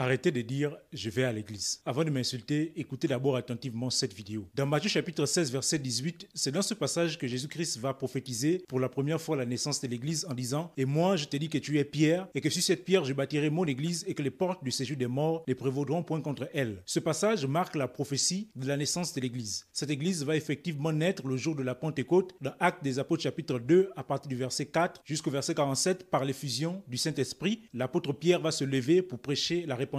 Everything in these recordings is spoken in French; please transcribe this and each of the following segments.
Arrêtez de dire « je vais à l'église ». Avant de m'insulter, écoutez d'abord attentivement cette vidéo. Dans Matthieu chapitre 16 verset 18, c'est dans ce passage que Jésus-Christ va prophétiser pour la première fois la naissance de l'église en disant « Et moi je te dis que tu es Pierre et que sur cette pierre je bâtirai mon église et que les portes du séjour des morts ne prévaudront point contre elle ». Ce passage marque la prophétie de la naissance de l'église. Cette église va effectivement naître le jour de la Pentecôte dans Actes des Apôtres chapitre 2 à partir du verset 4 jusqu'au verset 47 par l'effusion du Saint-Esprit. L'apôtre Pierre va se lever pour prêcher la repentance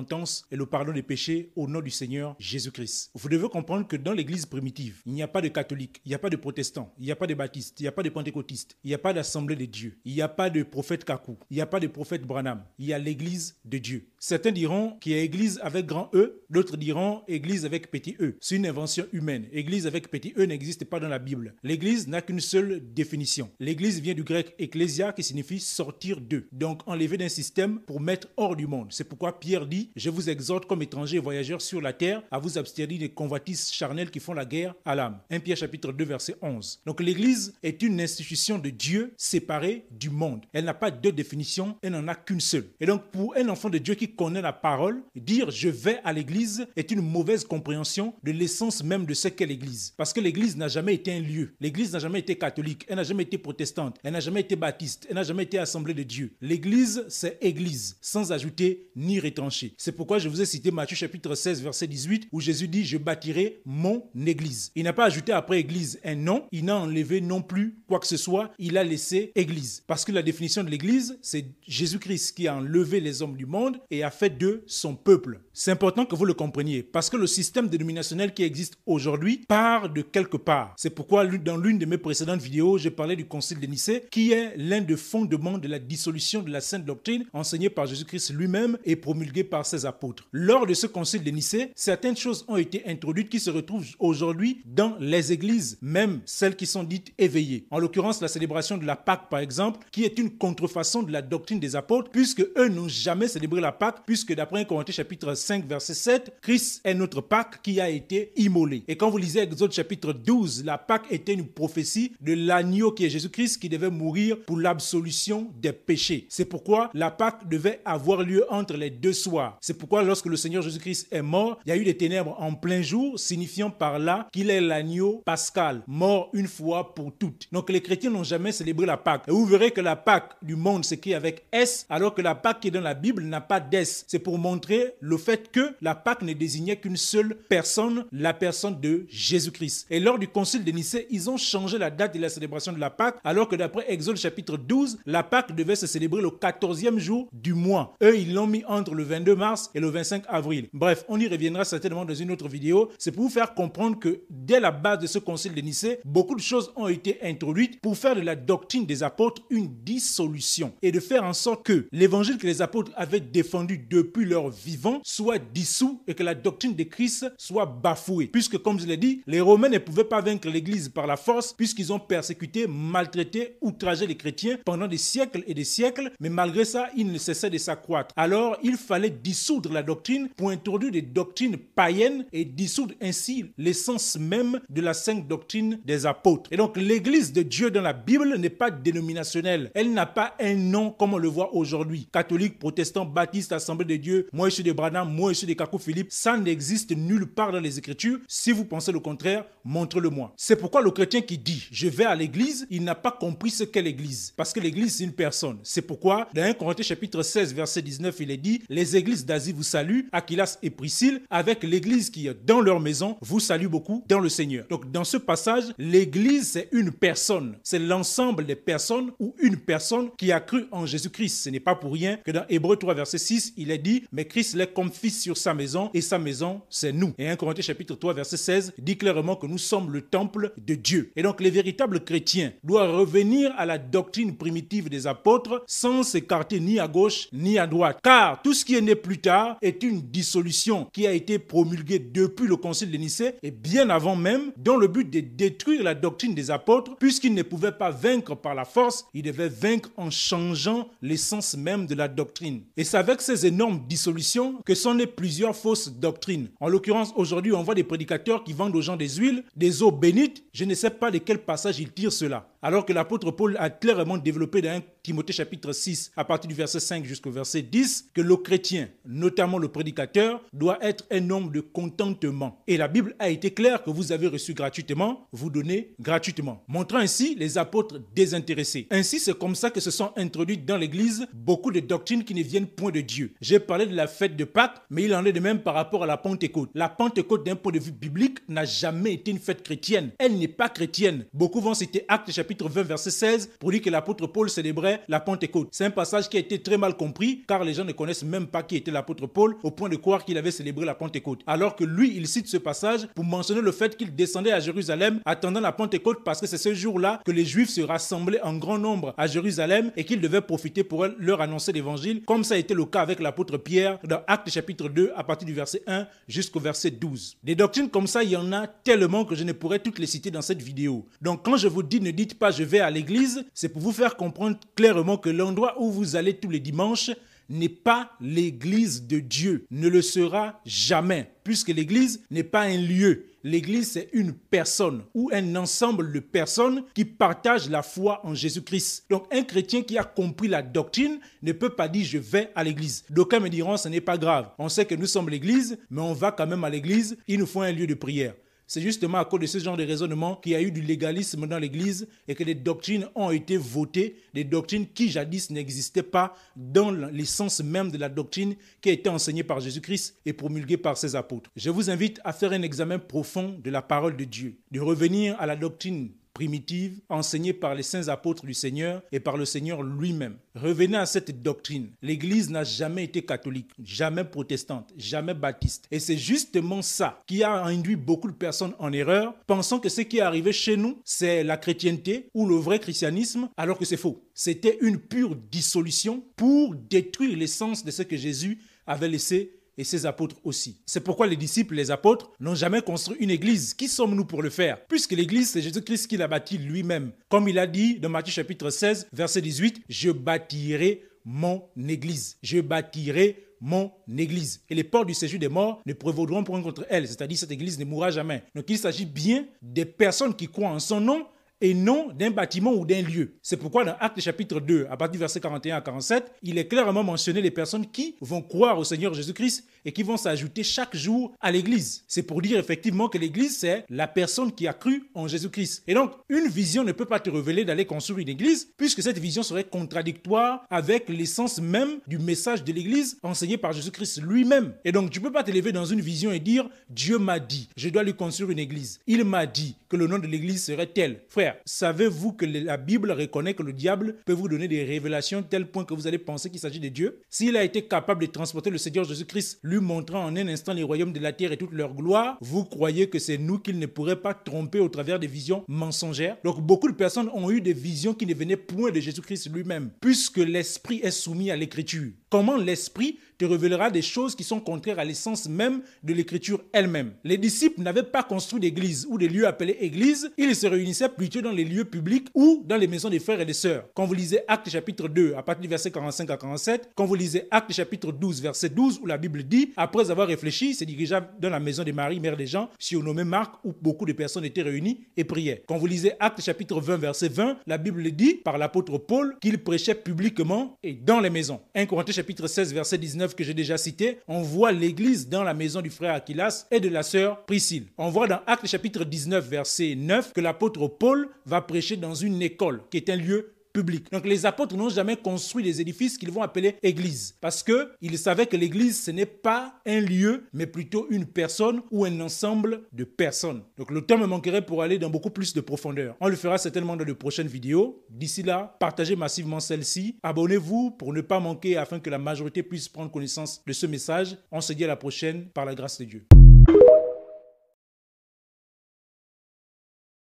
et le pardon des péchés au nom du Seigneur Jésus-Christ. Vous devez comprendre que dans l'église primitive, il n'y a pas de catholiques, il n'y a pas de protestants, il n'y a pas de baptistes, il n'y a pas de pentecôtistes, il n'y a pas d'assemblée de Dieu, il n'y a pas de prophète Kakou, il n'y a pas de prophète Branham, il y a l'église de Dieu. Certains diront qu'il y a église avec grand E, d'autres diront église avec petit E. C'est une invention humaine. Église avec petit E n'existe pas dans la Bible. L'église n'a qu'une seule définition. L'église vient du grec ecclésia qui signifie sortir d'eux. Donc enlever d'un système pour mettre hors du monde. C'est pourquoi Pierre dit « Je vous exhorte comme étrangers et voyageurs sur la terre à vous abstenir des convoitises charnelles qui font la guerre à l'âme. » 1 Pierre chapitre 2 verset 11. Donc l'église est une institution de Dieu séparée du monde. Elle n'a pas deux définitions, elle n'en a qu'une seule. Et donc pour un enfant de Dieu qui connaît la parole, dire « je vais à l'église » est une mauvaise compréhension de l'essence même de ce qu'est l'église. Parce que l'église n'a jamais été un lieu. L'église n'a jamais été catholique, elle n'a jamais été protestante, elle n'a jamais été baptiste, elle n'a jamais été assemblée de Dieu. L'église, c'est église, sans ajouter ni retrancher. C'est pourquoi je vous ai cité Matthieu chapitre 16 verset 18 où Jésus dit « je bâtirai mon église ». Il n'a pas ajouté après église un nom, il n'a enlevé non plus quoi que ce soit, il a laissé église. Parce que la définition de l'église, c'est Jésus-Christ qui a enlevé les hommes du monde et a fait d'eux son peuple. C'est important que vous le compreniez parce que le système dénominationnel qui existe aujourd'hui part de quelque part. C'est pourquoi dans l'une de mes précédentes vidéos, j'ai parlé du Concile de Nicée qui est l'un des fondements de la dissolution de la sainte doctrine enseignée par Jésus-Christ lui-même et promulguée par ses apôtres. Lors de ce Concile de Nicée, certaines choses ont été introduites qui se retrouvent aujourd'hui dans les églises, même celles qui sont dites éveillées. En l'occurrence, la célébration de la Pâque par exemple, qui est une contrefaçon de la doctrine des apôtres puisque eux n'ont jamais célébré la Pâque puisque d'après 1 Corinthiens chapitre 5 verset 7, Christ est notre Pâque qui a été immolé. Et quand vous lisez Exode chapitre 12, la Pâque était une prophétie de l'agneau qui est Jésus-Christ qui devait mourir pour l'absolution des péchés. C'est pourquoi la Pâque devait avoir lieu entre les deux soirs. C'est pourquoi lorsque le Seigneur Jésus-Christ est mort, il y a eu des ténèbres en plein jour, signifiant par là qu'il est l'agneau pascal, mort une fois pour toutes. Donc les chrétiens n'ont jamais célébré la Pâque. Et vous verrez que la Pâque du monde s'écrit avec S, alors que la Pâque qui est dans la Bible n'a pas d'S. C'est pour montrer le fait que la Pâque ne désignait qu'une seule personne, la personne de Jésus-Christ. Et lors du concile de Nicée, ils ont changé la date de la célébration de la Pâque, alors que d'après Exode chapitre 12, la Pâque devait se célébrer le 14e jour du mois. Eux, ils l'ont mis entre le 22 mars et le 25 avril. Bref, on y reviendra certainement dans une autre vidéo. C'est pour vous faire comprendre que dès la base de ce concile de Nicée, beaucoup de choses ont été introduites pour faire de la doctrine des apôtres une dissolution et de faire en sorte que l'évangile que les apôtres avaient défendu depuis leur vivant soit dissous et que la doctrine de Christ soit bafouée. Puisque, comme je l'ai dit, les Romains ne pouvaient pas vaincre l'Église par la force puisqu'ils ont persécuté, maltraité, outragé les chrétiens pendant des siècles et des siècles, mais malgré ça, ils ne cessaient de s'accroître. Alors, il fallait dissoudre la doctrine pour introduire des doctrines païennes et dissoudre ainsi l'essence même de la sainte doctrine des apôtres. Et donc, l'Église de Dieu dans la Bible n'est pas dénominationnelle. Elle n'a pas un nom comme on le voit aujourd'hui. Catholique, protestant, baptiste, assemblée de Dieu, moi je suis de Branham, moi je suis de Kakou Philippe. Ça n'existe nulle part dans les Écritures. Si vous pensez le contraire, montrez-le-moi. C'est pourquoi le chrétien qui dit « je vais à l'église », il n'a pas compris ce qu'est l'église. Parce que l'église, c'est une personne. C'est pourquoi, dans 1 Corinthiens chapitre 16, verset 19, il est dit « Les églises d'Asie vous saluent, Aquilas et Priscille, avec l'église qui est dans leur maison, vous salue beaucoup dans le Seigneur. » Donc, dans ce passage, l'église, c'est une personne. C'est l'ensemble des personnes ou une personne qui a cru en Jésus-Christ. Ce n'est pas pour rien que dans Hébreux 3, verset 6, il est dit « Mais Christ l'est comme fils sur sa maison, et sa maison, c'est nous. » Et 1 Corinthiens chapitre 3, verset 16, dit clairement que nous sommes le temple de Dieu. Et donc, les véritables chrétiens doivent revenir à la doctrine primitive des apôtres sans s'écarter ni à gauche ni à droite. Car tout ce qui est né plus tard est une dissolution qui a été promulguée depuis le concile de Nicée et bien avant même, dans le but de détruire la doctrine des apôtres, puisqu'ils ne pouvaient pas vaincre par la force, ils devaient vaincre en changeant l'essence même de la doctrine. Et c'est avec ces énormes dissolutions que sont nées plusieurs fausses doctrines. En l'occurrence, aujourd'hui, on voit des prédicateurs qui vendent aux gens des huiles, des eaux bénites. Je ne sais pas de quel passage ils tirent cela. Alors que l'apôtre Paul a clairement développé dans 1 Timothée chapitre 6, à partir du verset 5 jusqu'au verset 10, que le chrétien, notamment le prédicateur, doit être un homme de contentement. Et la Bible a été claire que vous avez reçu gratuitement, vous donnez gratuitement. Montrant ainsi les apôtres désintéressés. Ainsi, c'est comme ça que se sont introduites dans l'Église beaucoup de doctrines qui ne viennent point de Dieu. J'ai parlé de la fête de Pâques, mais il en est de même par rapport à la Pentecôte. La Pentecôte, d'un point de vue biblique, n'a jamais été une fête chrétienne. Elle n'est pas chrétienne. Beaucoup vont citer Actes chapitre 20, verset 16, pour dire que l'apôtre Paul célébrait la Pentecôte. C'est un passage qui a été très mal compris, car les gens ne connaissent même pas qui était l'apôtre Paul, au point de croire qu'il avait célébré la Pentecôte. Alors que lui, il cite ce passage pour mentionner le fait qu'il descendait à Jérusalem attendant la Pentecôte, parce que c'est ce jour-là que les Juifs se rassemblaient en grand nombre à Jérusalem et qu'il devait profiter pour leur annoncer l'évangile, comme ça a été le cas avec l'apôtre Pierre dans Actes chapitre 2 à partir du verset 1 jusqu'au verset 12. Des doctrines comme ça, il y en a tellement que je ne pourrais toutes les citer dans cette vidéo. Donc quand je vous dis ne dites pas je vais à l'église, c'est pour vous faire comprendre clairement que l'endroit où vous allez tous les dimanches n'est pas l'église de Dieu, ne le sera jamais, puisque l'église n'est pas un lieu. L'église, c'est une personne ou un ensemble de personnes qui partagent la foi en Jésus-Christ. Donc, un chrétien qui a compris la doctrine ne peut pas dire « je vais à l'église ». D'aucuns me diront « ce n'est pas grave, on sait que nous sommes l'église, mais on va quand même à l'église, il nous faut un lieu de prière ». C'est justement à cause de ce genre de raisonnement qu'il y a eu du légalisme dans l'Église et que des doctrines ont été votées, des doctrines qui jadis n'existaient pas dans l'essence même de la doctrine qui a été enseignée par Jésus-Christ et promulguée par ses apôtres. Je vous invite à faire un examen profond de la parole de Dieu, de revenir à la doctrine primitive enseignée par les saints apôtres du Seigneur et par le Seigneur lui-même. Revenez à cette doctrine. L'Église n'a jamais été catholique, jamais protestante, jamais baptiste. Et c'est justement ça qui a induit beaucoup de personnes en erreur, pensant que ce qui est arrivé chez nous, c'est la chrétienté ou le vrai christianisme, alors que c'est faux. C'était une pure dissolution pour détruire l'essence de ce que Jésus avait laissé et ses apôtres aussi. C'est pourquoi les disciples, les apôtres, n'ont jamais construit une église. Qui sommes-nous pour le faire? Puisque l'église, c'est Jésus-Christ qui l'a bâtie lui-même. Comme il a dit dans Matthieu chapitre 16, verset 18, « Je bâtirai mon église. Je bâtirai mon église. Et les portes du séjour des morts ne prévaudront point contre elle. » C'est-à-dire cette église ne mourra jamais. Donc il s'agit bien des personnes qui croient en son nom et non d'un bâtiment ou d'un lieu. C'est pourquoi dans Actes chapitre 2, à partir du verset 41 à 47, il est clairement mentionné les personnes qui vont croire au Seigneur Jésus-Christ et qui vont s'ajouter chaque jour à l'église. C'est pour dire effectivement que l'église, c'est la personne qui a cru en Jésus-Christ. Et donc, une vision ne peut pas te révéler d'aller construire une église, puisque cette vision serait contradictoire avec l'essence même du message de l'église enseigné par Jésus-Christ lui-même. Et donc, tu ne peux pas te lever dans une vision et dire « Dieu m'a dit, je dois lui construire une église. Il m'a dit que le nom de l'église serait tel. » Frère, savez-vous que la Bible reconnaît que le diable peut vous donner des révélations tel point que vous allez penser qu'il s'agit de Dieu? S'il a été capable de transporter le Seigneur Jésus-Christ, lui montrant en un instant les royaumes de la terre et toute leur gloire, vous croyez que c'est nous qu'il ne pourrait pas tromper au travers des visions mensongères? Donc beaucoup de personnes ont eu des visions qui ne venaient point de Jésus-Christ lui-même, puisque l'esprit est soumis à l'écriture. Comment l'esprit te révélera des choses qui sont contraires à l'essence même de l'écriture elle-même? Les disciples n'avaient pas construit d'église ou des lieux appelés églises, ils se réunissaient plutôt dans les lieux publics ou dans les maisons des frères et des sœurs. Quand vous lisez Actes chapitre 2 à partir du verset 45 à 47, quand vous lisez Actes chapitre 12 verset 12 où la Bible dit, après avoir réfléchi, il se dirigea dans la maison de Marie, mère des gens, surnommée Marc, où beaucoup de personnes étaient réunies et priaient. Quand vous lisez Actes chapitre 20 verset 20, la Bible dit par l'apôtre Paul qu'il prêchait publiquement et dans les maisons. 1 Corinthiens chapitre 16 verset 19 que j'ai déjà cité, on voit l'église dans la maison du frère Aquilas et de la sœur Priscille. On voit dans Actes chapitre 19 verset 9 que l'apôtre Paul va prêcher dans une école qui est un lieu public. Donc les apôtres n'ont jamais construit des édifices qu'ils vont appeler églises parce qu'ils savaient que l'église ce n'est pas un lieu mais plutôt une personne ou un ensemble de personnes. Donc le temps me manquerait pour aller dans beaucoup plus de profondeur. On le fera certainement dans de prochaines vidéos. D'ici là, partagez massivement celle-ci. Abonnez-vous pour ne pas manquer afin que la majorité puisse prendre connaissance de ce message. On se dit à la prochaine par la grâce de Dieu.